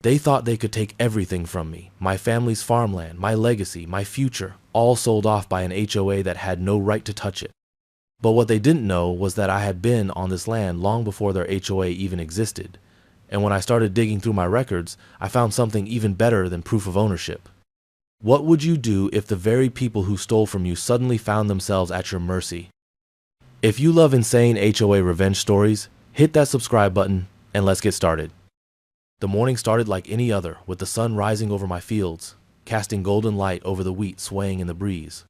They thought they could take everything from me, my family's farmland, my legacy, my future, all sold off by an HOA that had no right to touch it. But what they didn't know was that I had been on this land long before their HOA even existed. And when I started digging through my records, I found something even better than proof of ownership. What would you do if the very people who stole from you suddenly found themselves at your mercy? If you love insane HOA revenge stories, hit that subscribe button and let's get started. The morning started like any other, with the sun rising over my fields, casting golden light over the wheat swaying in the breeze.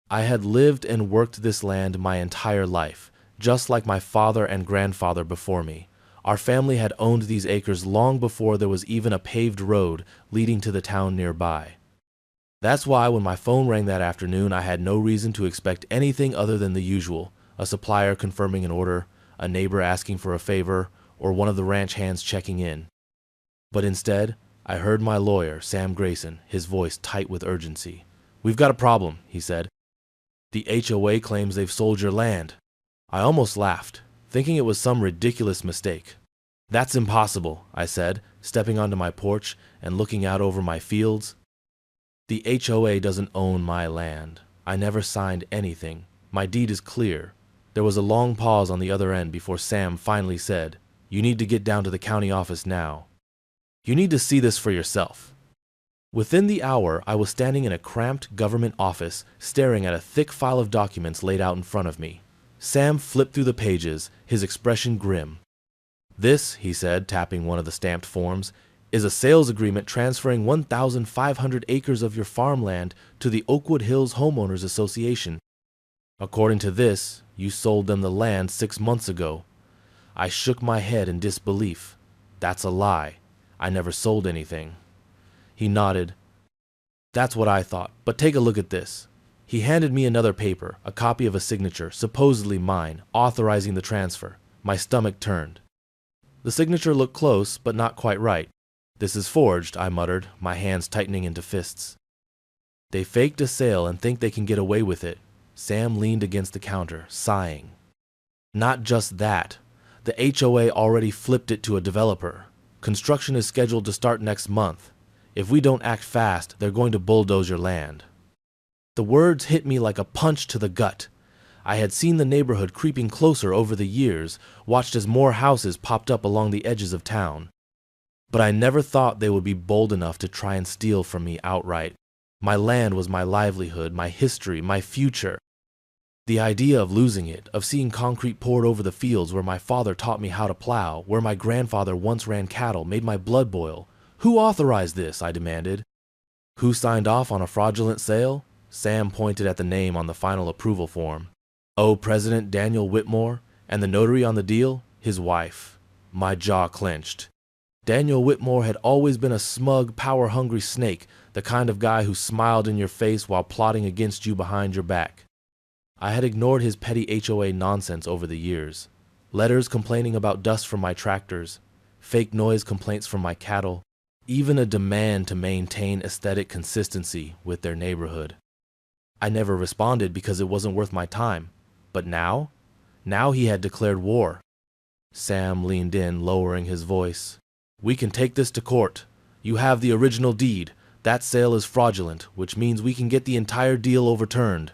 I had lived and worked this land my entire life, just like my father and grandfather before me. Our family had owned these acres long before there was even a paved road leading to the town nearby. That's why when my phone rang that afternoon, I had no reason to expect anything other than the usual: a supplier confirming an order, a neighbor asking for a favor, or one of the ranch hands checking in. But instead, I heard my lawyer, Sam Grayson, his voice tight with urgency. "We've got a problem," he said. "The HOA claims they've sold your land." I almost laughed, thinking it was some ridiculous mistake. "That's impossible," I said, stepping onto my porch and looking out over my fields. "The HOA doesn't own my land. I never signed anything. My deed is clear." There was a long pause on the other end before Sam finally said, "You need to get down to the county office now. You need to see this for yourself." Within the hour, I was standing in a cramped government office, staring at a thick file of documents laid out in front of me. Sam flipped through the pages, his expression grim. "This," he said, tapping one of the stamped forms, "is a sales agreement transferring 1,500 acres of your farmland to the Oakwood Hills Homeowners Association. According to this, you sold them the land 6 months ago." I shook my head in disbelief. "That's a lie. I never sold anything." He nodded. "That's what I thought, but take a look at this." He handed me another paper, a copy of a signature, supposedly mine, authorizing the transfer. My stomach turned. The signature looked close, but not quite right. "This is forged," I muttered, my hands tightening into fists. "They faked a sale and think they can get away with it." Sam leaned against the counter, sighing. "Not just that. The HOA already flipped it to a developer. Construction is scheduled to start next month. If we don't act fast, they're going to bulldoze your land." The words hit me like a punch to the gut. I had seen the neighborhood creeping closer over the years, watched as more houses popped up along the edges of town. But I never thought they would be bold enough to try and steal from me outright. My land was my livelihood, my history, my future. The idea of losing it, of seeing concrete poured over the fields where my father taught me how to plow, where my grandfather once ran cattle, made my blood boil. "Who authorized this?" I demanded. "Who signed off on a fraudulent sale?" Sam pointed at the name on the final approval form. "Oh, President Daniel Whitmore, and the notary on the deal, his wife." My jaw clenched. Daniel Whitmore had always been a smug, power-hungry snake, the kind of guy who smiled in your face while plotting against you behind your back. I had ignored his petty HOA nonsense over the years. Letters complaining about dust from my tractors, fake noise complaints from my cattle, even a demand to maintain aesthetic consistency with their neighborhood. I never responded because it wasn't worth my time. But now? Now he had declared war. Sam leaned in, lowering his voice. "We can take this to court. You have the original deed. That sale is fraudulent, which means we can get the entire deal overturned.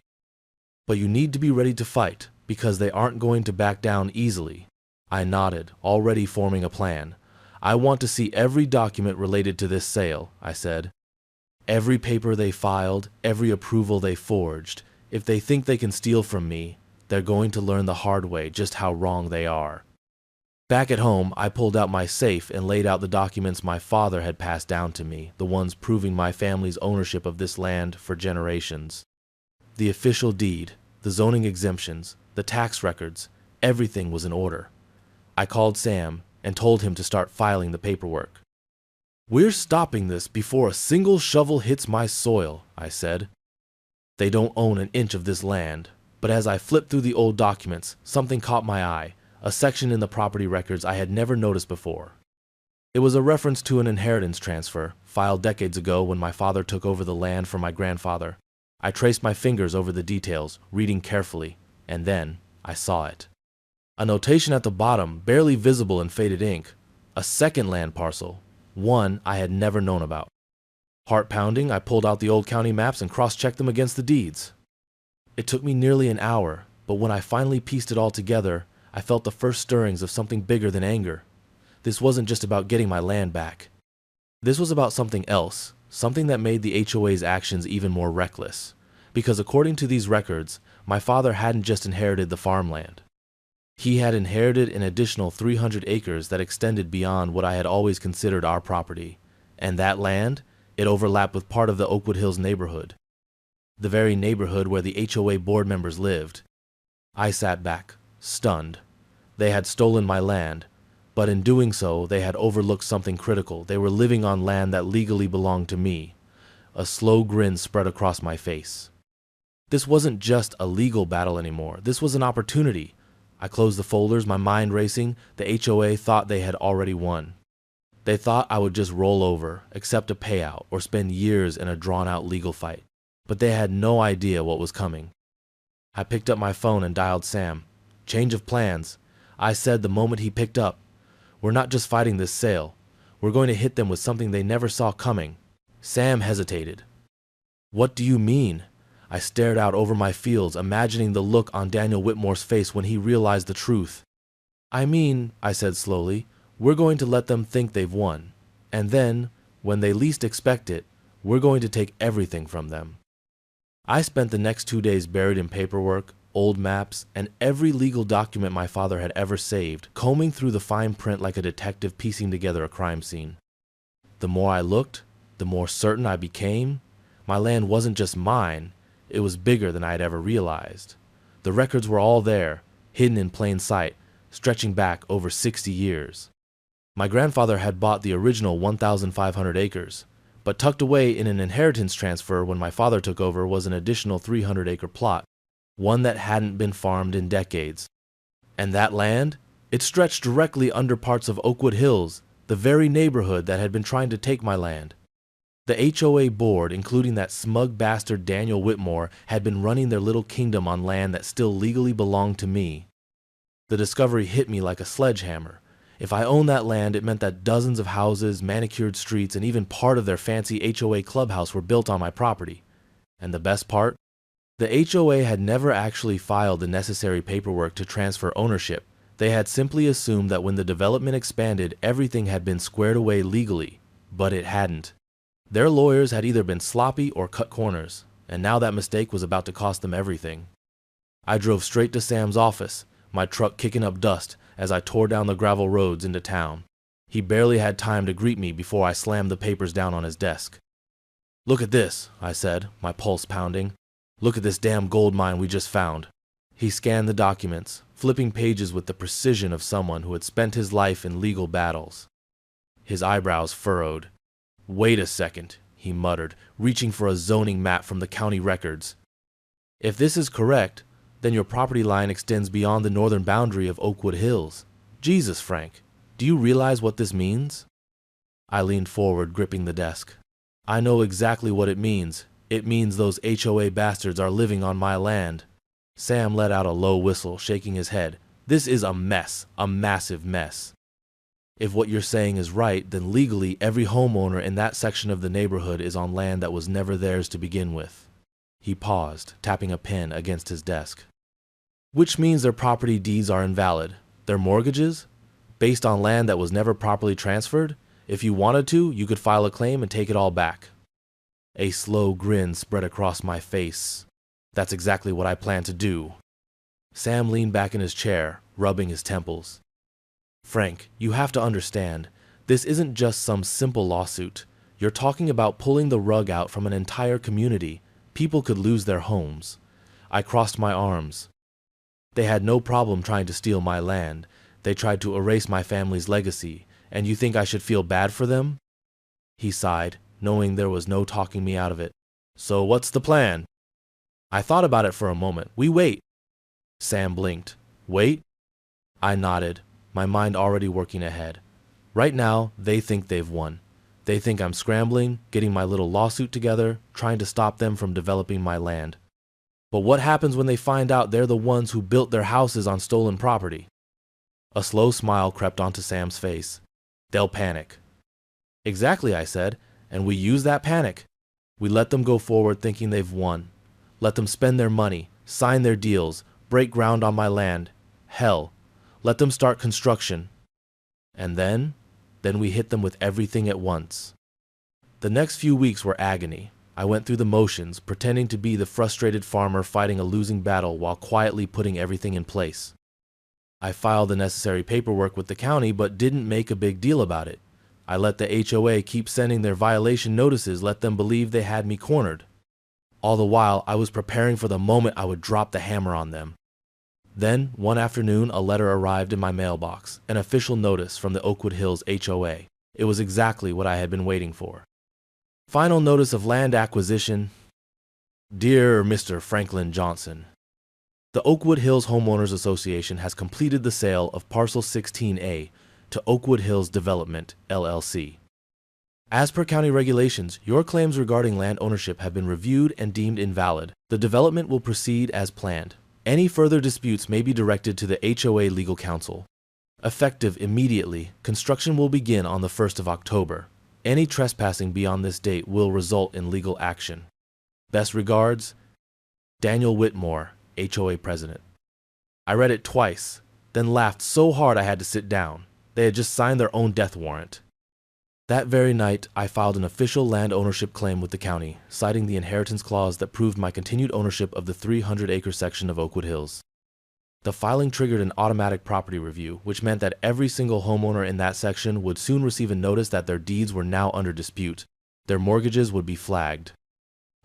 But you need to be ready to fight, because they aren't going to back down easily." I nodded, already forming a plan. "I want to see every document related to this sale," I said. "Every paper they filed, every approval they forged. If they think they can steal from me, they're going to learn the hard way just how wrong they are." Back at home, I pulled out my safe and laid out the documents my father had passed down to me, the ones proving my family's ownership of this land for generations. The official deed, the zoning exemptions, the tax records, everything was in order. I called Sam and told him to start filing the paperwork. "We're stopping this before a single shovel hits my soil," I said. "They don't own an inch of this land." But as I flipped through the old documents, something caught my eye, a section in the property records I had never noticed before. It was a reference to an inheritance transfer, filed decades ago when my father took over the land from my grandfather. I traced my fingers over the details, reading carefully, and then I saw it. A notation at the bottom, barely visible in faded ink. A second land parcel, One I had never known about. Heart pounding, I pulled out the old county maps and cross-checked them against the deeds. It took me nearly an hour, but when I finally pieced it all together, I felt the first stirrings of something bigger than anger. This wasn't just about getting my land back. This was about something else, something that made the HOA's actions even more reckless. Because according to these records, my father hadn't just inherited the farmland. He had inherited an additional 300 acres that extended beyond what I had always considered our property. And that land, it overlapped with part of the Oakwood Hills neighborhood. The very neighborhood where the HOA board members lived. I sat back, stunned. They had stolen my land, but in doing so, they had overlooked something critical. They were living on land that legally belonged to me. A slow grin spread across my face. This wasn't just a legal battle anymore. This was an opportunity. I closed the folders, my mind racing. The HOA thought they had already won. They thought I would just roll over, accept a payout, or spend years in a drawn-out legal fight. But they had no idea what was coming. I picked up my phone and dialed Sam. Change of plans. I said the moment he picked up. We're not just fighting this sale. We're going to hit them with something they never saw coming. Sam hesitated. What do you mean? I stared out over my fields, imagining the look on Daniel Whitmore's face when he realized the truth. I mean, I said slowly, we're going to let them think they've won. And then, when they least expect it, we're going to take everything from them. I spent the next 2 days buried in paperwork, old maps, and every legal document my father had ever saved, combing through the fine print like a detective piecing together a crime scene. The more I looked, the more certain I became. My land wasn't just mine, it was bigger than I had ever realized. The records were all there, hidden in plain sight, stretching back over 60 years. My grandfather had bought the original 1,500 acres, but tucked away in an inheritance transfer when my father took over was an additional 300-acre plot, one that hadn't been farmed in decades. And that land? It stretched directly under parts of Oakwood Hills, the very neighborhood that had been trying to take my land. The HOA board, including that smug bastard Daniel Whitmore, had been running their little kingdom on land that still legally belonged to me. The discovery hit me like a sledgehammer. If I owned that land, it meant that dozens of houses, manicured streets, and even part of their fancy HOA clubhouse were built on my property. And the best part? The HOA had never actually filed the necessary paperwork to transfer ownership. They had simply assumed that when the development expanded, everything had been squared away legally. But it hadn't. Their lawyers had either been sloppy or cut corners, and now that mistake was about to cost them everything. I drove straight to Sam's office, my truck kicking up dust as I tore down the gravel roads into town. He barely had time to greet me before I slammed the papers down on his desk. "Look at this," I said, my pulse pounding. "Look at this damn gold mine we just found." He scanned the documents, flipping pages with the precision of someone who had spent his life in legal battles. His eyebrows furrowed. "Wait a second," he muttered, reaching for a zoning map from the county records. "If this is correct, then your property line extends beyond the northern boundary of Oakwood Hills. Jesus, Frank, do you realize what this means?" I leaned forward, gripping the desk. "I know exactly what it means. It means those HOA bastards are living on my land." Sam let out a low whistle, shaking his head. "This is a mess, a massive mess. If what you're saying is right, then legally every homeowner in that section of the neighborhood is on land that was never theirs to begin with." He paused, tapping a pen against his desk. "Which means their property deeds are invalid. Their mortgages? Based on land that was never properly transferred? If you wanted to, you could file a claim and take it all back." A slow grin spread across my face. "That's exactly what I plan to do." Sam leaned back in his chair, rubbing his temples. "Frank, you have to understand, this isn't just some simple lawsuit. You're talking about pulling the rug out from an entire community. People could lose their homes." I crossed my arms. "They had no problem trying to steal my land. They tried to erase my family's legacy, and you think I should feel bad for them?" He sighed, knowing there was no talking me out of it. "So what's the plan?" I thought about it for a moment. "We wait." Sam blinked. "Wait?" I nodded, my mind already working ahead. Right now, they think they've won. They think I'm scrambling, getting my little lawsuit together, trying to stop them from developing my land. But what happens when they find out they're the ones who built their houses on stolen property? A slow smile crept onto Sam's face. "They'll panic." Exactly, I said, and we use that panic. We let them go forward thinking they've won. Let them spend their money, sign their deals, break ground on my land. Hell, let them start construction. And then we hit them with everything at once. The next few weeks were agony. I went through the motions, pretending to be the frustrated farmer fighting a losing battle while quietly putting everything in place. I filed the necessary paperwork with the county but didn't make a big deal about it. I let the HOA keep sending their violation notices, let them believe they had me cornered. All the while, I was preparing for the moment I would drop the hammer on them. Then, one afternoon, a letter arrived in my mailbox, an official notice from the Oakwood Hills HOA. It was exactly what I had been waiting for. Final notice of land acquisition. Dear Mr. Franklin Johnson, the Oakwood Hills Homeowners Association has completed the sale of Parcel 16A to Oakwood Hills Development, LLC. As per county regulations, your claims regarding land ownership have been reviewed and deemed invalid. The development will proceed as planned. Any further disputes may be directed to the HOA Legal Counsel. Effective immediately, construction will begin on the 1st of October. Any trespassing beyond this date will result in legal action. Best regards, Daniel Whitmore, HOA President. I read it twice, then laughed so hard I had to sit down. They had just signed their own death warrant. That very night, I filed an official land ownership claim with the county, citing the inheritance clause that proved my continued ownership of the 300-acre section of Oakwood Hills. The filing triggered an automatic property review, which meant that every single homeowner in that section would soon receive a notice that their deeds were now under dispute. Their mortgages would be flagged.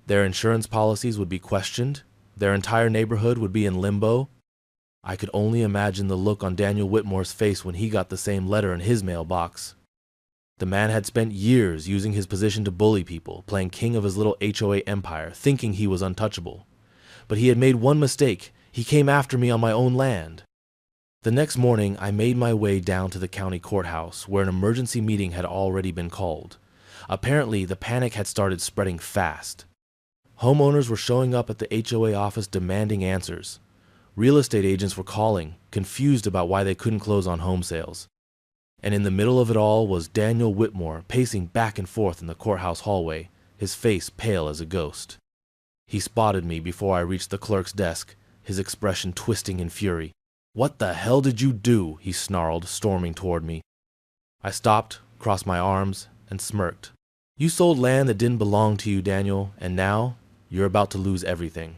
Their insurance policies would be questioned. Their entire neighborhood would be in limbo. I could only imagine the look on Daniel Whitmore's face when he got the same letter in his mailbox. The man had spent years using his position to bully people, playing king of his little HOA empire, thinking he was untouchable. But he had made one mistake. He came after me on my own land. The next morning, I made my way down to the county courthouse, where an emergency meeting had already been called. Apparently, the panic had started spreading fast. Homeowners were showing up at the HOA office demanding answers. Real estate agents were calling, confused about why they couldn't close on home sales. And in the middle of it all was Daniel Whitmore pacing back and forth in the courthouse hallway, his face pale as a ghost. He spotted me before I reached the clerk's desk, his expression twisting in fury. "What the hell did you do?" he snarled, storming toward me. I stopped, crossed my arms, and smirked. "You sold land that didn't belong to you, Daniel, and now you're about to lose everything."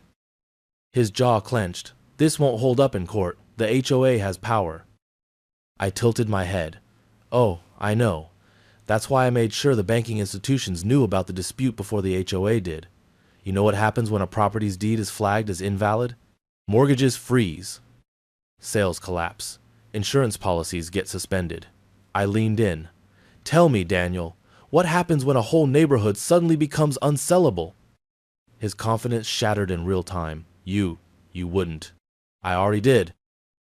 His jaw clenched. "This won't hold up in court. The HOA has power." I tilted my head. "Oh, I know. That's why I made sure the banking institutions knew about the dispute before the HOA did. You know what happens when a property's deed is flagged as invalid? Mortgages freeze. Sales collapse. Insurance policies get suspended." I leaned in. "Tell me, Daniel, what happens when a whole neighborhood suddenly becomes unsellable?" His confidence shattered in real time. You wouldn't." "I already did."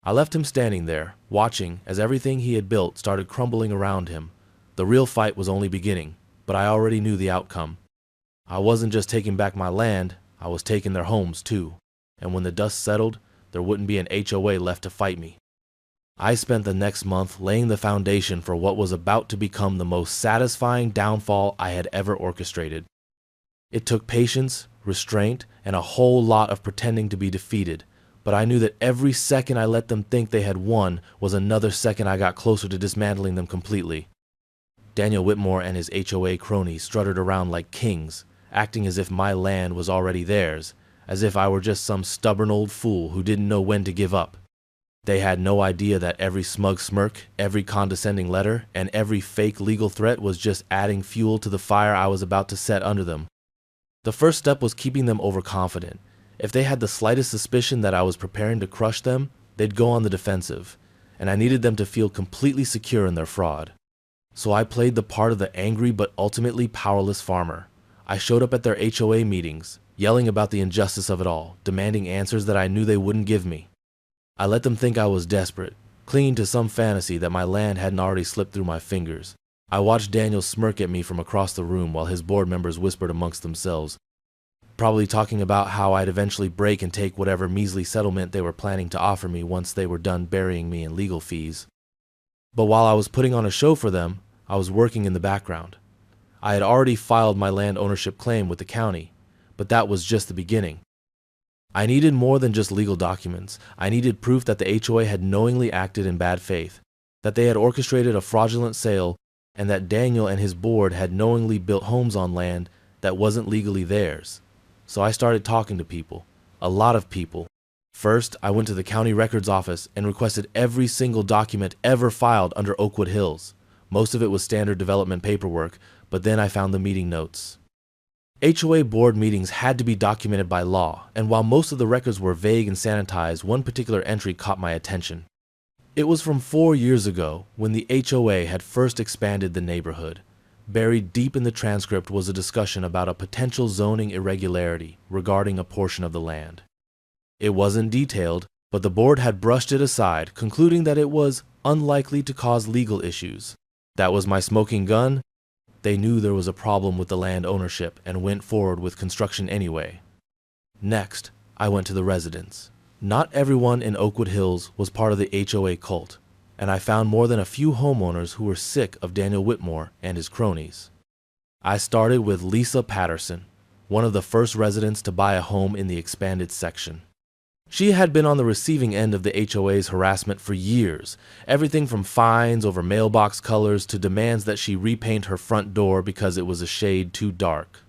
I left him standing there, watching as everything he had built started crumbling around him. The real fight was only beginning, but I already knew the outcome. I wasn't just taking back my land, I was taking their homes too. And when the dust settled, there wouldn't be an HOA left to fight me. I spent the next month laying the foundation for what was about to become the most satisfying downfall I had ever orchestrated. It took patience, restraint, and a whole lot of pretending to be defeated, but I knew that every second I let them think they had won was another second I got closer to dismantling them completely. Daniel Whitmore and his HOA cronies strutted around like kings, acting as if my land was already theirs, as if I were just some stubborn old fool who didn't know when to give up. They had no idea that every smug smirk, every condescending letter, and every fake legal threat was just adding fuel to the fire I was about to set under them. The first step was keeping them overconfident. If they had the slightest suspicion that I was preparing to crush them, they'd go on the defensive, and I needed them to feel completely secure in their fraud. So I played the part of the angry but ultimately powerless farmer. I showed up at their HOA meetings, yelling about the injustice of it all, demanding answers that I knew they wouldn't give me. I let them think I was desperate, clinging to some fantasy that my land hadn't already slipped through my fingers. I watched Daniel smirk at me from across the room while his board members whispered amongst themselves, probably talking about how I'd eventually break and take whatever measly settlement they were planning to offer me once they were done burying me in legal fees. But while I was putting on a show for them, I was working in the background. I had already filed my land ownership claim with the county, but that was just the beginning. I needed more than just legal documents. I needed proof that the HOA had knowingly acted in bad faith, that they had orchestrated a fraudulent sale, and that Daniel and his board had knowingly built homes on land that wasn't legally theirs. So I started talking to people, a lot of people. First, I went to the county records office and requested every single document ever filed under Oakwood Hills. Most of it was standard development paperwork, but then I found the meeting notes. HOA board meetings had to be documented by law, and while most of the records were vague and sanitized, one particular entry caught my attention. It was from 4 years ago, when the HOA had first expanded the neighborhood. Buried deep in the transcript was a discussion about a potential zoning irregularity regarding a portion of the land. It wasn't detailed, but the board had brushed it aside, concluding that it was unlikely to cause legal issues. That was my smoking gun. They knew there was a problem with the land ownership and went forward with construction anyway. Next, I went to the residents. Not everyone in Oakwood Hills was part of the HOA cult, and I found more than a few homeowners who were sick of Daniel Whitmore and his cronies. I started with Lisa Patterson, one of the first residents to buy a home in the expanded section. She had been on the receiving end of the HOA's harassment for years, everything from fines over mailbox colors to demands that she repaint her front door because it was a shade too dark.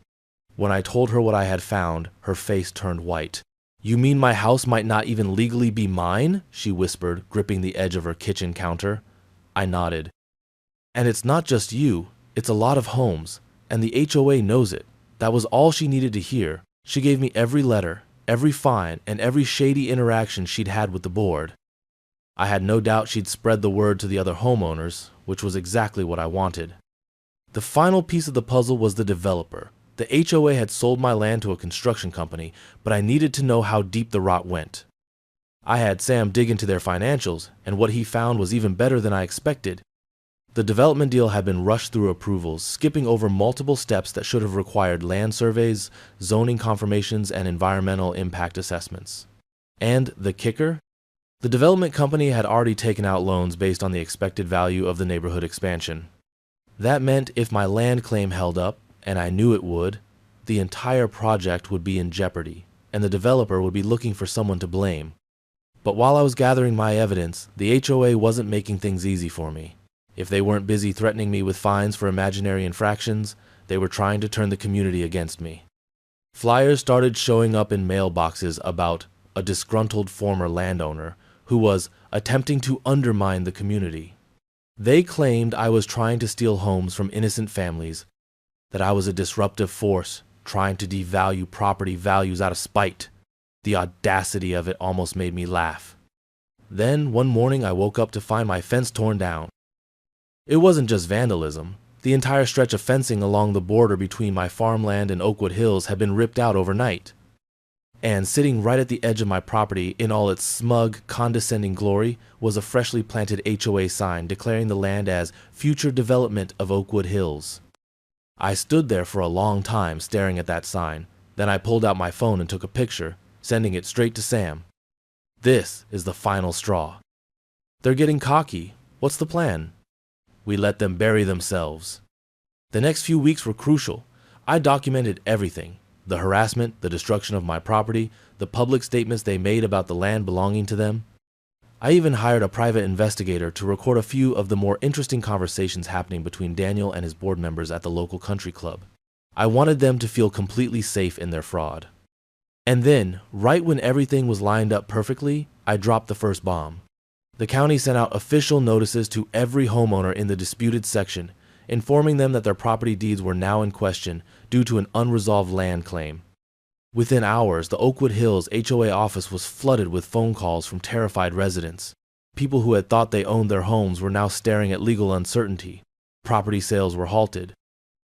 When I told her what I had found, her face turned white. "You mean my house might not even legally be mine?" she whispered, gripping the edge of her kitchen counter. I nodded. "And it's not just you, it's a lot of homes, and the HOA knows it." That was all she needed to hear. She gave me every letter, every fine, and every shady interaction she'd had with the board. I had no doubt she'd spread the word to the other homeowners, which was exactly what I wanted. The final piece of the puzzle was the developer. The HOA had sold my land to a construction company, but I needed to know how deep the rot went. I had Sam dig into their financials, and what he found was even better than I expected. The development deal had been rushed through approvals, skipping over multiple steps that should have required land surveys, zoning confirmations, and environmental impact assessments. And the kicker? The development company had already taken out loans based on the expected value of the neighborhood expansion. That meant if my land claim held up, and I knew it would, the entire project would be in jeopardy, and the developer would be looking for someone to blame. But while I was gathering my evidence, the HOA wasn't making things easy for me. If they weren't busy threatening me with fines for imaginary infractions, they were trying to turn the community against me. Flyers started showing up in mailboxes about a disgruntled former landowner who was attempting to undermine the community. They claimed I was trying to steal homes from innocent families, that I was a disruptive force trying to devalue property values out of spite. The audacity of it almost made me laugh. Then, one morning, I woke up to find my fence torn down. It wasn't just vandalism. The entire stretch of fencing along the border between my farmland and Oakwood Hills had been ripped out overnight. And sitting right at the edge of my property in all its smug, condescending glory was a freshly planted HOA sign declaring the land as future development of Oakwood Hills. I stood there for a long time staring at that sign. Then I pulled out my phone and took a picture, sending it straight to Sam. This is the final straw. They're getting cocky. What's the plan? We let them bury themselves. The next few weeks were crucial. I documented everything: the harassment, the destruction of my property, the public statements they made about the land belonging to them. I even hired a private investigator to record a few of the more interesting conversations happening between Daniel and his board members at the local country club. I wanted them to feel completely safe in their fraud. And then, right when everything was lined up perfectly, I dropped the first bomb. The county sent out official notices to every homeowner in the disputed section, informing them that their property deeds were now in question due to an unresolved land claim. Within hours, the Oakwood Hills HOA office was flooded with phone calls from terrified residents. People who had thought they owned their homes were now staring at legal uncertainty. Property sales were halted.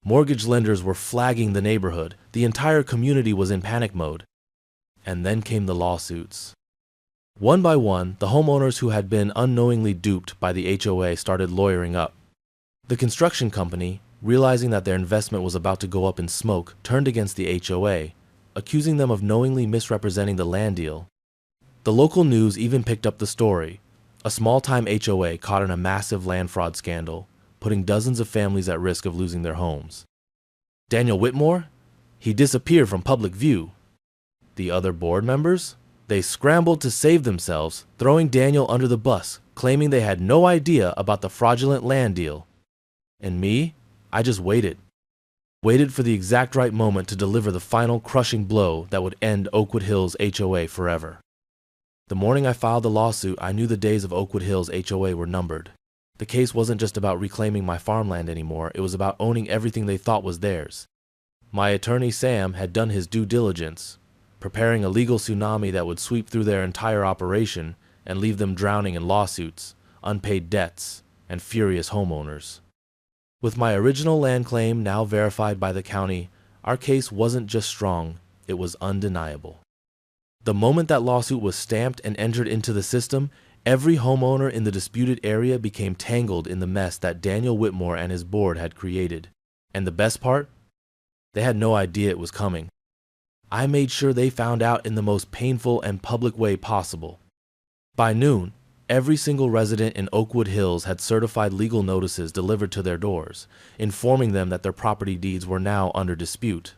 Mortgage lenders were flagging the neighborhood. The entire community was in panic mode. And then came the lawsuits. One by one, the homeowners who had been unknowingly duped by the HOA started lawyering up. The construction company, realizing that their investment was about to go up in smoke, turned against the HOA, accusing them of knowingly misrepresenting the land deal. The local news even picked up the story. A small-time HOA caught in a massive land fraud scandal. putting dozens of families at risk of losing their homes. Daniel Whitmore? He disappeared from public view. The other board members? They scrambled to save themselves, throwing Daniel under the bus, claiming they had no idea about the fraudulent land deal. And me? I just waited. Waited for the exact right moment to deliver the final crushing blow that would end Oakwood Hills HOA forever. The morning I filed the lawsuit, I knew the days of Oakwood Hills HOA were numbered. The case wasn't just about reclaiming my farmland anymore, it was about owning everything they thought was theirs. My attorney Sam had done his due diligence, preparing a legal tsunami that would sweep through their entire operation and leave them drowning in lawsuits, unpaid debts, and furious homeowners. With my original land claim now verified by the county, our case wasn't just strong, it was undeniable. The moment that lawsuit was stamped and entered into the system, every homeowner in the disputed area became tangled in the mess that Daniel Whitmore and his board had created. And the best part? They had no idea it was coming. I made sure they found out in the most painful and public way possible. By noon, every single resident in Oakwood Hills had certified legal notices delivered to their doors, informing them that their property deeds were now under dispute.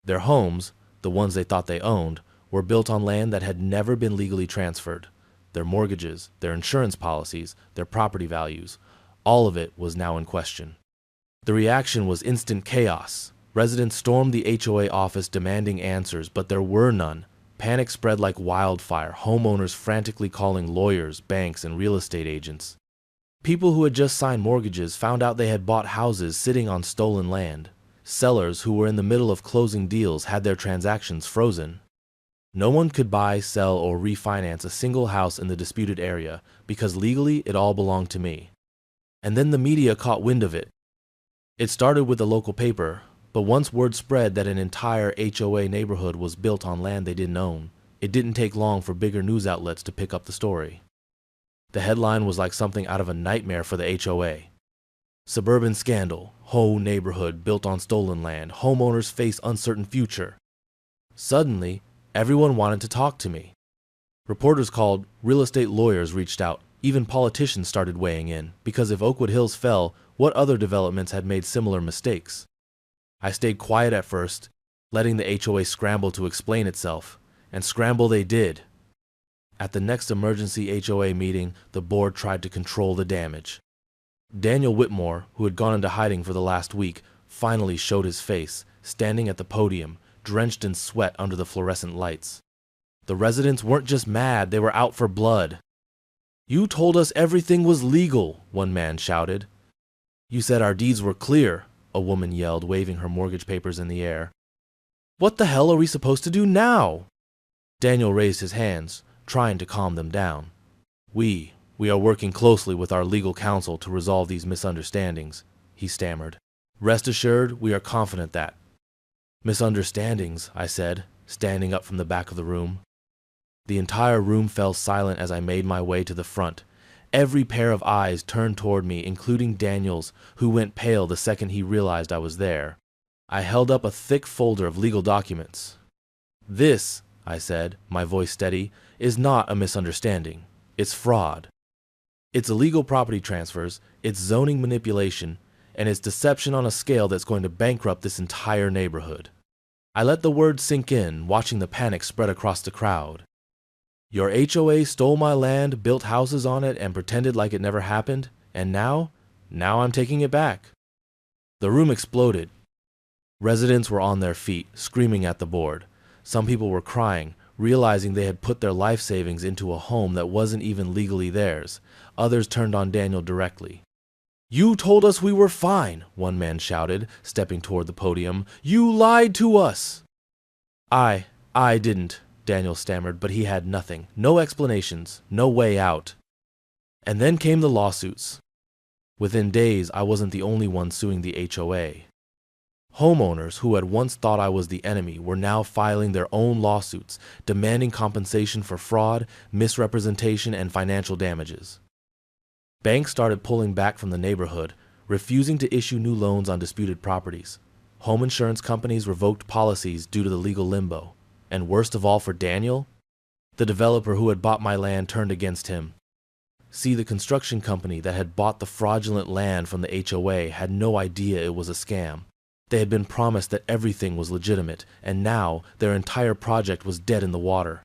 Their homes, the ones they thought they owned, were built on land that had never been legally transferred. Their mortgages, their insurance policies, their property values, all of it was now in question. The reaction was instant chaos. Residents stormed the HOA office demanding answers, but there were none. Panic spread like wildfire, homeowners frantically calling lawyers, banks, and real estate agents. People who had just signed mortgages found out they had bought houses sitting on stolen land. Sellers who were in the middle of closing deals had their transactions frozen. No one could buy, sell, or refinance a single house in the disputed area because legally it all belonged to me. And then the media caught wind of it. It started with the local paper, but once word spread that an entire HOA neighborhood was built on land they didn't own, it didn't take long for bigger news outlets to pick up the story. The headline was like something out of a nightmare for the HOA. Suburban scandal, whole neighborhood built on stolen land, homeowners face uncertain future. Suddenly, everyone wanted to talk to me. Reporters called, real estate lawyers reached out, even politicians started weighing in, because if Oakwood Hills fell, what other developments had made similar mistakes? I stayed quiet at first, letting the HOA scramble to explain itself, and scramble they did. At the next emergency HOA meeting, the board tried to control the damage. Daniel Whitmore, who had gone into hiding for the last week, finally showed his face, standing at the podium, drenched in sweat under the fluorescent lights. The residents weren't just mad, they were out for blood. "You told us everything was legal," one man shouted. "You said our deeds were clear," a woman yelled, waving her mortgage papers in the air. "What the hell are we supposed to do now?" Daniel raised his hands, trying to calm them down. We are working closely with our legal counsel to resolve these misunderstandings," he stammered. "Rest assured, we are confident that." "Misunderstandings," I said, standing up from the back of the room. The entire room fell silent as I made my way to the front. Every pair of eyes turned toward me, including Daniel's, who went pale the second he realized I was there. I held up a thick folder of legal documents. "This," I said, my voice steady, "is not a misunderstanding. It's fraud. It's illegal property transfers, it's zoning manipulation, and it's deception on a scale that's going to bankrupt this entire neighborhood." I let the words sink in, watching the panic spread across the crowd. "Your HOA stole my land, built houses on it, and pretended like it never happened, and now I'm taking it back." The room exploded. Residents were on their feet, screaming at the board. Some people were crying, realizing they had put their life savings into a home that wasn't even legally theirs. Others turned on Daniel directly. "You told us we were fine," one man shouted, stepping toward the podium. "You lied to us." I didn't," Daniel stammered, but he had nothing. No explanations, no way out. And then came the lawsuits. Within days, I wasn't the only one suing the HOA. Homeowners who had once thought I was the enemy were now filing their own lawsuits, demanding compensation for fraud, misrepresentation, and financial damages. Banks started pulling back from the neighborhood, refusing to issue new loans on disputed properties. Home insurance companies revoked policies due to the legal limbo. And worst of all for Daniel, the developer who had bought my land turned against him. See, the construction company that had bought the fraudulent land from the HOA had no idea it was a scam. They had been promised that everything was legitimate, and now their entire project was dead in the water.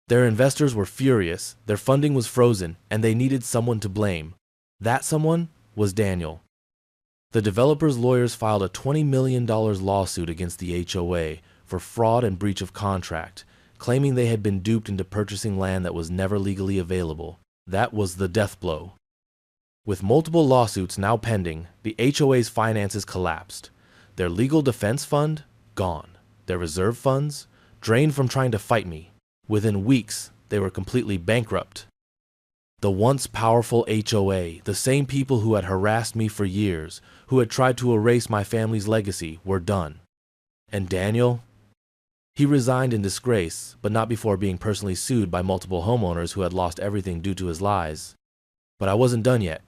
Their investors were furious, their funding was frozen, and they needed someone to blame. That someone was Daniel. The developer's lawyers filed a $20 million lawsuit against the HOA for fraud and breach of contract, claiming they had been duped into purchasing land that was never legally available. That was the death blow. With multiple lawsuits now pending, the HOA's finances collapsed. Their legal defense fund, gone. Their reserve funds, drained from trying to fight me. Within weeks, they were completely bankrupt. The once powerful HOA, the same people who had harassed me for years, who had tried to erase my family's legacy, were done. And Daniel? He resigned in disgrace, but not before being personally sued by multiple homeowners who had lost everything due to his lies. But I wasn't done yet.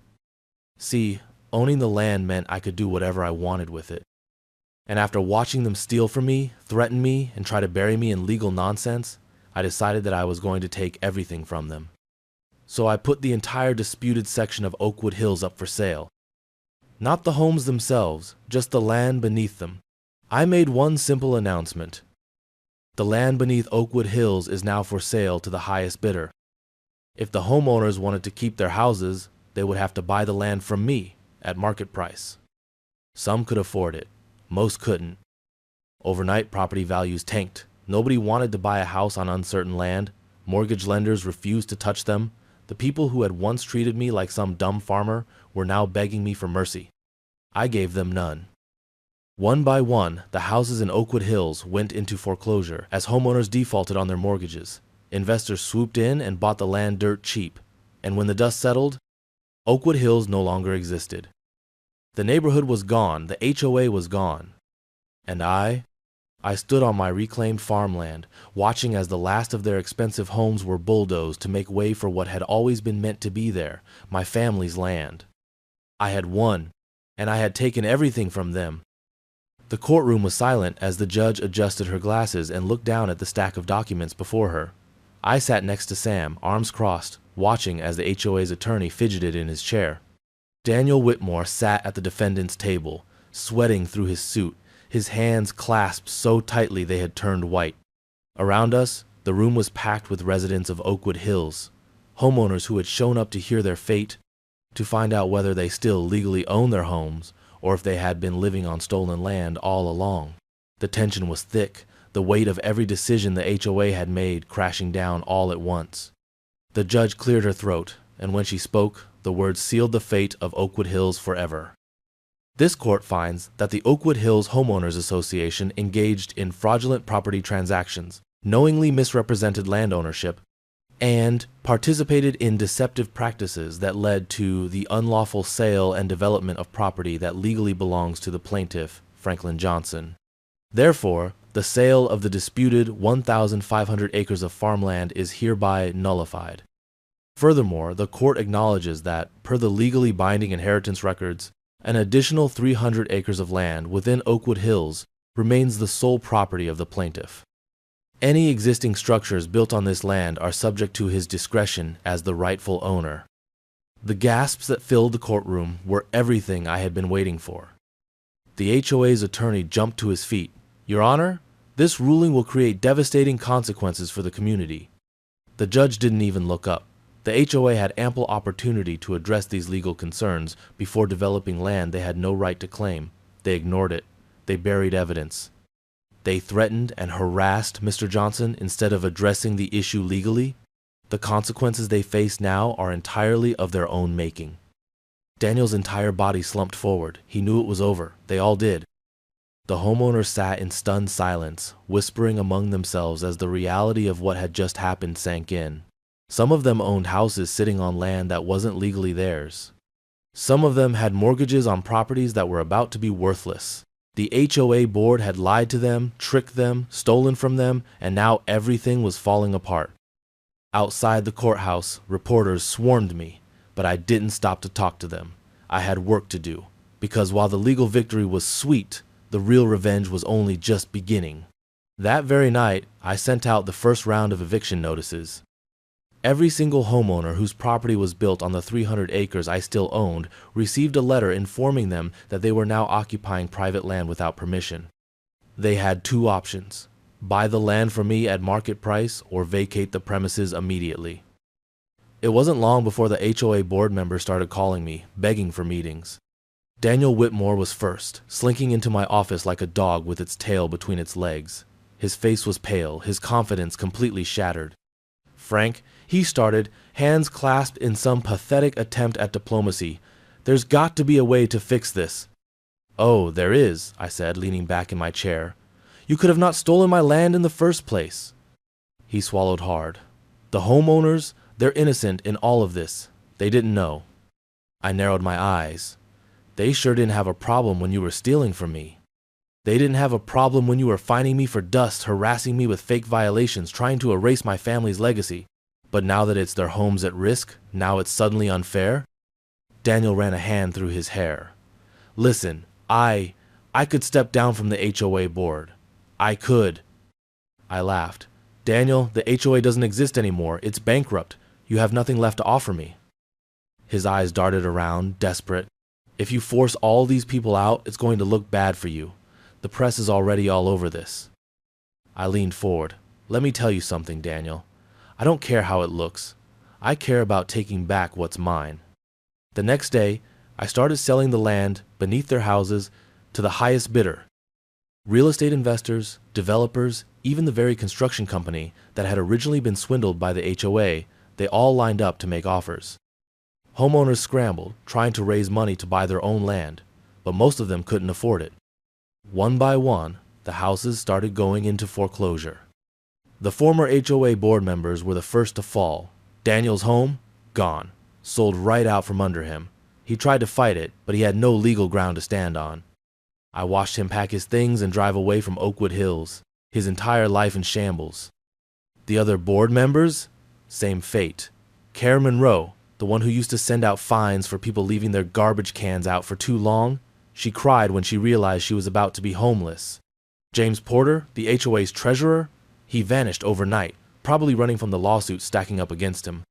See, owning the land meant I could do whatever I wanted with it. And after watching them steal from me, threaten me, and try to bury me in legal nonsense, I decided that I was going to take everything from them. So I put the entire disputed section of Oakwood Hills up for sale. Not the homes themselves, just the land beneath them. I made one simple announcement. The land beneath Oakwood Hills is now for sale to the highest bidder. If the homeowners wanted to keep their houses, they would have to buy the land from me at market price. Some could afford it. Most couldn't. Overnight, property values tanked. Nobody wanted to buy a house on uncertain land. Mortgage lenders refused to touch them. The people who had once treated me like some dumb farmer were now begging me for mercy. I gave them none. One by one, the houses in Oakwood Hills went into foreclosure as homeowners defaulted on their mortgages. Investors swooped in and bought the land dirt cheap. And when the dust settled, Oakwood Hills no longer existed. The neighborhood was gone, the HOA was gone. And I stood on my reclaimed farmland, watching as the last of their expensive homes were bulldozed to make way for what had always been meant to be there, my family's land. I had won, and I had taken everything from them. The courtroom was silent as the judge adjusted her glasses and looked down at the stack of documents before her. I sat next to Sam, arms crossed, watching as the HOA's attorney fidgeted in his chair. Daniel Whitmore sat at the defendant's table, sweating through his suit, his hands clasped so tightly they had turned white. Around us, the room was packed with residents of Oakwood Hills, homeowners who had shown up to hear their fate, to find out whether they still legally owned their homes or if they had been living on stolen land all along. The tension was thick, the weight of every decision the HOA had made crashing down all at once. The judge cleared her throat, and when she spoke, the words sealed the fate of Oakwood Hills forever. This court finds that the Oakwood Hills Homeowners Association engaged in fraudulent property transactions, knowingly misrepresented land ownership, and participated in deceptive practices that led to the unlawful sale and development of property that legally belongs to the plaintiff, Franklin Johnson. Therefore, the sale of the disputed 1,500 acres of farmland is hereby nullified. Furthermore, the court acknowledges that, per the legally binding inheritance records, an additional 300 acres of land within Oakwood Hills remains the sole property of the plaintiff. Any existing structures built on this land are subject to his discretion as the rightful owner. The gasps that filled the courtroom were everything I had been waiting for. The HOA's attorney jumped to his feet. "Your Honor, this ruling will create devastating consequences for the community." The judge didn't even look up. The HOA had ample opportunity to address these legal concerns before developing land they had no right to claim. They ignored it. They buried evidence. They threatened and harassed Mr. Johnson instead of addressing the issue legally. The consequences they face now are entirely of their own making. Daniel's entire body slumped forward. He knew it was over. They all did. The homeowners sat in stunned silence, whispering among themselves as the reality of what had just happened sank in. Some of them owned houses sitting on land that wasn't legally theirs. Some of them had mortgages on properties that were about to be worthless. The HOA board had lied to them, tricked them, stolen from them, and now everything was falling apart. Outside the courthouse, reporters swarmed me, but I didn't stop to talk to them. I had work to do, because while the legal victory was sweet, the real revenge was only just beginning. That very night, I sent out the first round of eviction notices. Every single homeowner whose property was built on the 300 acres I still owned received a letter informing them that they were now occupying private land without permission. They had two options: buy the land from me at market price or vacate the premises immediately. It wasn't long before the HOA board members started calling me, begging for meetings. Daniel Whitmore was first, slinking into my office like a dog with its tail between its legs. His face was pale, his confidence completely shattered. "Frank," he started, hands clasped in some pathetic attempt at diplomacy, "there's got to be a way to fix this." "Oh, there is," I said, leaning back in my chair. "You could have not stolen my land in the first place." He swallowed hard. "The homeowners, they're innocent in all of this. They didn't know." I narrowed my eyes. "They sure didn't have a problem when you were stealing from me. They didn't have a problem when you were fining me for dust, harassing me with fake violations, trying to erase my family's legacy. But now that it's their homes at risk, now it's suddenly unfair?" Daniel ran a hand through his hair. "Listen, I could step down from the HOA board. I could." I laughed. "Daniel, the HOA doesn't exist anymore. It's bankrupt. You have nothing left to offer me." His eyes darted around, desperate. "If you force all these people out, it's going to look bad for you. The press is already all over this." I leaned forward. "Let me tell you something, Daniel. I don't care how it looks. I care about taking back what's mine." The next day, I started selling the land beneath their houses to the highest bidder. Real estate investors, developers, even the very construction company that had originally been swindled by the HOA, they all lined up to make offers. Homeowners scrambled, trying to raise money to buy their own land, but most of them couldn't afford it. One by one, the houses started going into foreclosure. The former HOA board members were the first to fall. Daniel's home? Gone. Sold right out from under him. He tried to fight it, but he had no legal ground to stand on. I watched him pack his things and drive away from Oakwood Hills, his entire life in shambles. The other board members? Same fate. Karen Monroe, the one who used to send out fines for people leaving their garbage cans out for too long, she cried when she realized she was about to be homeless. James Porter, the HOA's treasurer, he vanished overnight, probably running from the lawsuits stacking up against him.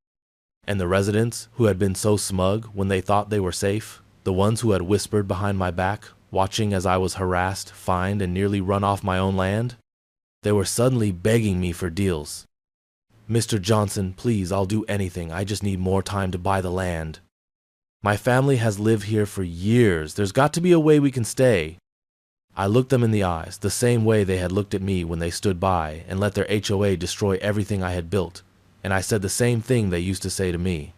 And the residents, who had been so smug when they thought they were safe, the ones who had whispered behind my back, watching as I was harassed, fined, and nearly run off my own land, they were suddenly begging me for deals. "Mr. Johnson, please, I'll do anything. I just need more time to buy the land. My family has lived here for years. There's got to be a way we can stay." I looked them in the eyes, the same way they had looked at me when they stood by and let their HOA destroy everything I had built, and I said the same thing they used to say to me.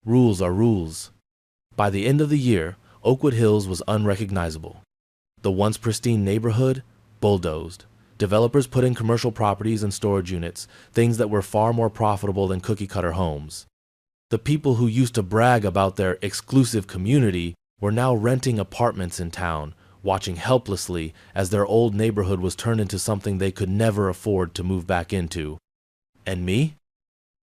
Rules are rules. By the end of the year, Oakwood Hills was unrecognizable. The once pristine neighborhood, bulldozed. Developers put in commercial properties and storage units, things that were far more profitable than cookie-cutter homes. The people who used to brag about their exclusive community were now renting apartments in town, watching helplessly as their old neighborhood was turned into something they could never afford to move back into. And me?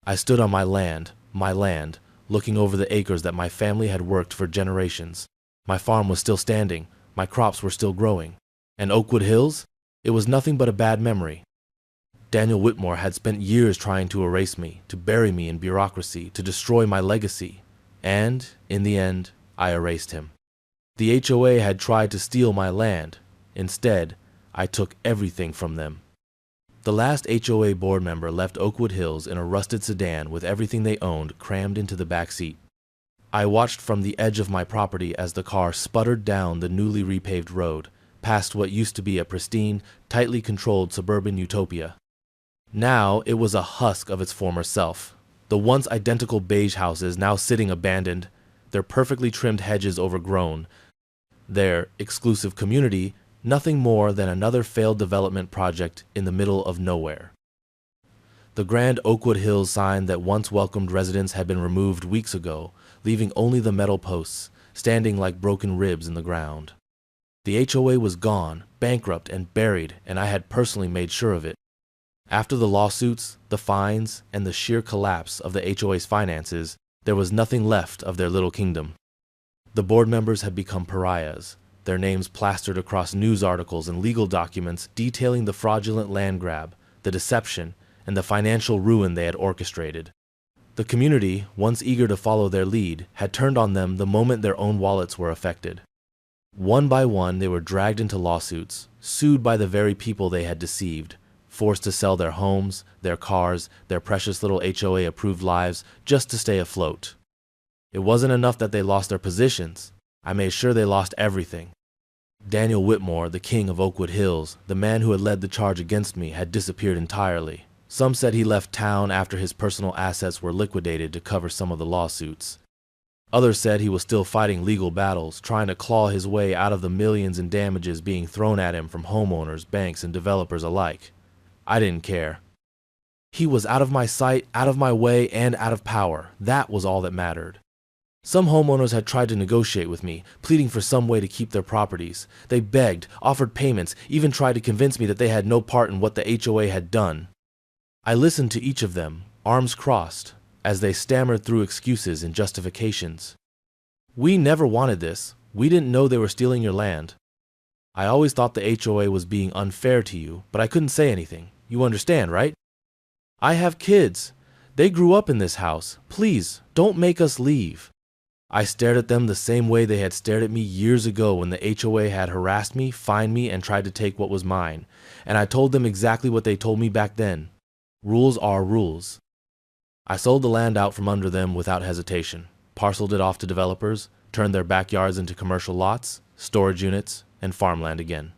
I stood on my land, looking over the acres that my family had worked for generations. My farm was still standing, my crops were still growing. And Oakwood Hills? It was nothing but a bad memory. Daniel Whitmore had spent years trying to erase me, to bury me in bureaucracy, to destroy my legacy. And, in the end, I erased him. The HOA had tried to steal my land. Instead, I took everything from them. The last HOA board member left Oakwood Hills in a rusted sedan with everything they owned crammed into the back seat. I watched from the edge of my property as the car sputtered down the newly repaved road, past what used to be a pristine, tightly controlled suburban utopia. Now it was a husk of its former self. The once identical beige houses now sitting abandoned, their perfectly trimmed hedges overgrown, their exclusive community nothing more than another failed development project in the middle of nowhere. The grand Oakwood Hills sign that once welcomed residents had been removed weeks ago, leaving only the metal posts, standing like broken ribs in the ground. The HOA was gone, bankrupt and buried, and I had personally made sure of it. After the lawsuits, the fines, and the sheer collapse of the HOA's finances, there was nothing left of their little kingdom. The board members had become pariahs, their names plastered across news articles and legal documents detailing the fraudulent land grab, the deception, and the financial ruin they had orchestrated. The community, once eager to follow their lead, had turned on them the moment their own wallets were affected. One by one, they were dragged into lawsuits, sued by the very people they had deceived, forced to sell their homes, their cars, their precious little HOA-approved lives just to stay afloat. It wasn't enough that they lost their positions. I made sure they lost everything. Daniel Whitmore, the king of Oakwood Hills, the man who had led the charge against me, had disappeared entirely. Some said he left town after his personal assets were liquidated to cover some of the lawsuits. Others said he was still fighting legal battles, trying to claw his way out of the millions in damages being thrown at him from homeowners, banks, and developers alike. I didn't care. He was out of my sight, out of my way, and out of power. That was all that mattered. Some homeowners had tried to negotiate with me, pleading for some way to keep their properties. They begged, offered payments, even tried to convince me that they had no part in what the HOA had done. I listened to each of them, arms crossed, as they stammered through excuses and justifications. We never wanted this. We didn't know they were stealing your land. I always thought the HOA was being unfair to you, but I couldn't say anything. You understand, right? I have kids. They grew up in this house. Please, don't make us leave. I stared at them the same way they had stared at me years ago when the HOA had harassed me, fined me, and tried to take what was mine. And I told them exactly what they told me back then. Rules are rules. I sold the land out from under them without hesitation, parceled it off to developers, turned their backyards into commercial lots, storage units, and farmland again.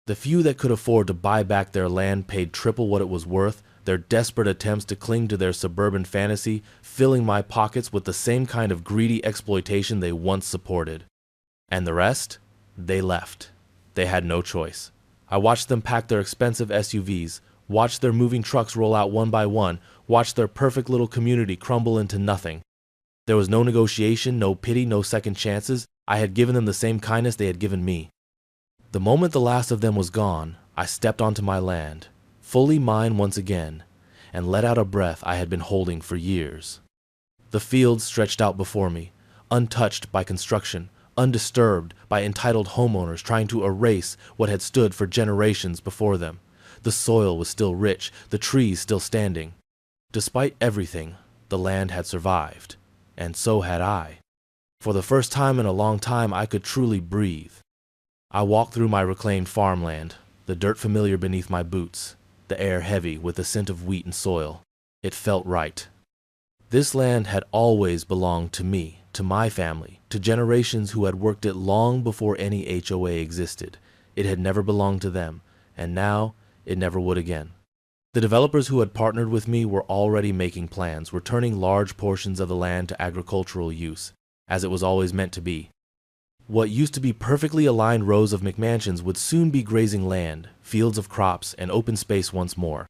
The few that could afford to buy back their land paid triple what it was worth, their desperate attempts to cling to their suburban fantasy, filling my pockets with the same kind of greedy exploitation they once supported. And the rest? They left. They had no choice. I watched them pack their expensive SUVs, watched their moving trucks roll out one by one, watched their perfect little community crumble into nothing. There was no negotiation, no pity, no second chances. I had given them the same kindness they had given me. The moment the last of them was gone, I stepped onto my land, fully mine once again, and let out a breath I had been holding for years. The fields stretched out before me, untouched by construction, undisturbed by entitled homeowners trying to erase what had stood for generations before them. The soil was still rich, the trees still standing. Despite everything, the land had survived, and so had I. For the first time in a long time, I could truly breathe. I walked through my reclaimed farmland, the dirt familiar beneath my boots, the air heavy with the scent of wheat and soil. It felt right. This land had always belonged to me, to my family, to generations who had worked it long before any HOA existed. It had never belonged to them, and now it never would again. The developers who had partnered with me were already making plans, returning large portions of the land to agricultural use, as it was always meant to be. What used to be perfectly aligned rows of McMansions would soon be grazing land, fields of crops, and open space once more.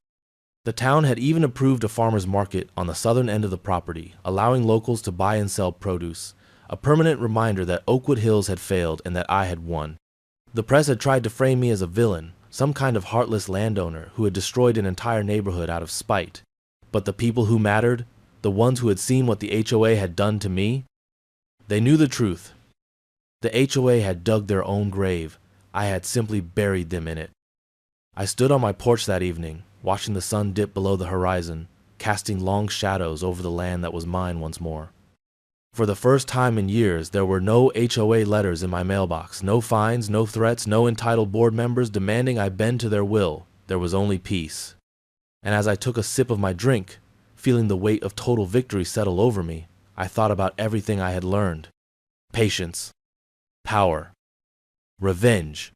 The town had even approved a farmer's market on the southern end of the property, allowing locals to buy and sell produce, a permanent reminder that Oakwood Hills had failed and that I had won. The press had tried to frame me as a villain, some kind of heartless landowner who had destroyed an entire neighborhood out of spite. But the people who mattered, the ones who had seen what the HOA had done to me, they knew the truth. The HOA had dug their own grave. I had simply buried them in it. I stood on my porch that evening, watching the sun dip below the horizon, casting long shadows over the land that was mine once more. For the first time in years, there were no HOA letters in my mailbox, no fines, no threats, no entitled board members demanding I bend to their will. There was only peace. And as I took a sip of my drink, feeling the weight of total victory settle over me, I thought about everything I had learned. Patience. Power. Revenge.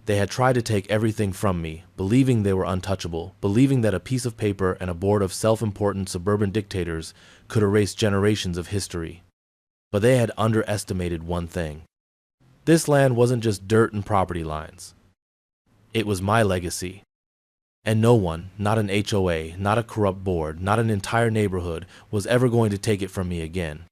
They had tried to take everything from me, believing they were untouchable, believing that a piece of paper and a board of self-important suburban dictators could erase generations of history. But they had underestimated one thing. This land wasn't just dirt and property lines. It was my legacy. And no one, not an HOA, not a corrupt board, not an entire neighborhood, was ever going to take it from me again.